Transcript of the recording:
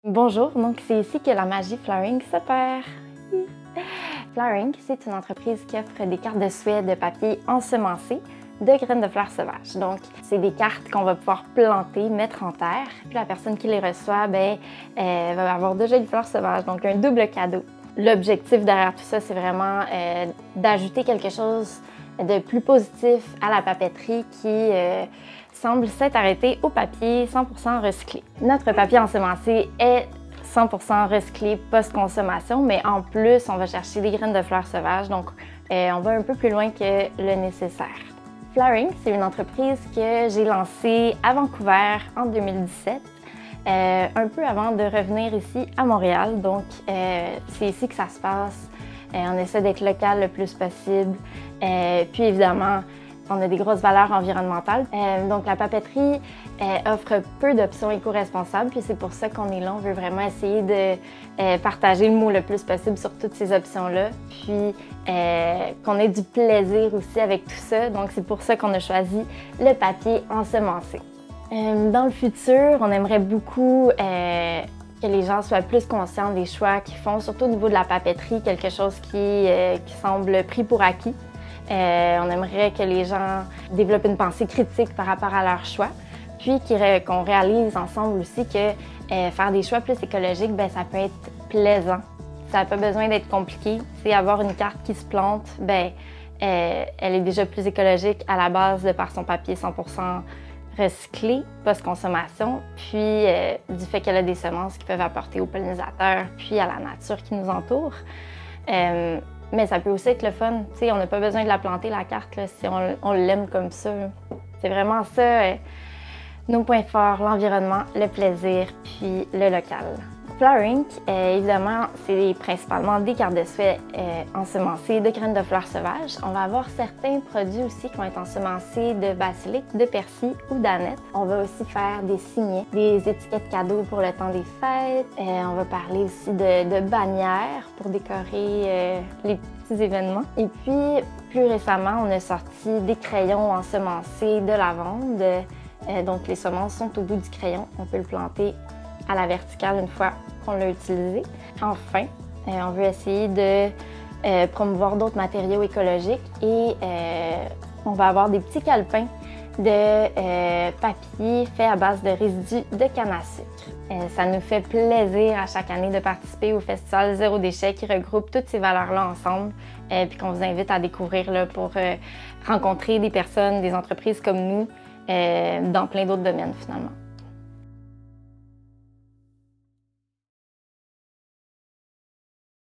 Bonjour, donc c'est ici que la magie Flowering s'opère. Flowering, c'est une entreprise qui offre des cartes de souhait de papier ensemencé de graines de fleurs sauvages. Donc, c'est des cartes qu'on va pouvoir planter, mettre en terre. Puis la personne qui les reçoit, va avoir déjà des fleurs sauvages, donc un double cadeau. L'objectif derrière tout ça, c'est vraiment d'ajouter quelque chose de plus positif à la papeterie qui semble s'être arrêtée au papier 100% recyclé. Notre papier ensemencé est 100% recyclé post-consommation, mais en plus, on va chercher des graines de fleurs sauvages, donc on va un peu plus loin que le nécessaire. Flowering, c'est une entreprise que j'ai lancée à Vancouver en 2017, un peu avant de revenir ici à Montréal. Donc, c'est ici que ça se passe. On essaie d'être local le plus possible. Puis évidemment, on a des grosses valeurs environnementales. Donc, la papeterie offre peu d'options éco-responsables. Puis c'est pour ça qu'on est là. On veut vraiment essayer de partager le mot le plus possible sur toutes ces options-là. Puis qu'on ait du plaisir aussi avec tout ça. Donc, c'est pour ça qu'on a choisi le papier ensemencé. Dans le futur, on aimerait beaucoup que les gens soient plus conscients des choix qu'ils font, surtout au niveau de la papeterie, quelque chose qui semble pris pour acquis. On aimerait que les gens développent une pensée critique par rapport à leurs choix, puis qu'on réalise ensemble aussi que faire des choix plus écologiques, ça peut être plaisant. Ça n'a pas besoin d'être compliqué. C'est avoir une carte qui se plante, elle est déjà plus écologique à la base de par son papier 100% recyclé post-consommation, puis du fait qu'elle a des semences qui peuvent apporter aux pollinisateurs, puis à la nature qui nous entoure. Mais ça peut aussi être le fun. T'sais, on n'a pas besoin de la planter, la carte, là, si on l'aime comme ça. C'est vraiment ça, nos points forts, l'environnement, le plaisir, puis le local. Flowering, évidemment, c'est principalement des cartes de souhait ensemencées de graines de fleurs sauvages. On va avoir certains produits aussi qui vont être ensemencés de basilic, de persil ou d'aneth. On va aussi faire des signets, des étiquettes cadeaux pour le temps des fêtes. On va parler aussi de bannières pour décorer les petits événements. Et puis, plus récemment, on a sorti des crayons ensemencés de lavande. Donc, les semences sont au bout du crayon. On peut le planter à la verticale une fois qu'on l'a utilisé. Enfin, on veut essayer de promouvoir d'autres matériaux écologiques et on va avoir des petits calepins de papier fait à base de résidus de canne à sucre. Ça nous fait plaisir à chaque année de participer au Festival Zéro Déchet qui regroupe toutes ces valeurs-là ensemble puis qu'on vous invite à découvrir là, pour rencontrer des personnes, des entreprises comme nous dans plein d'autres domaines finalement.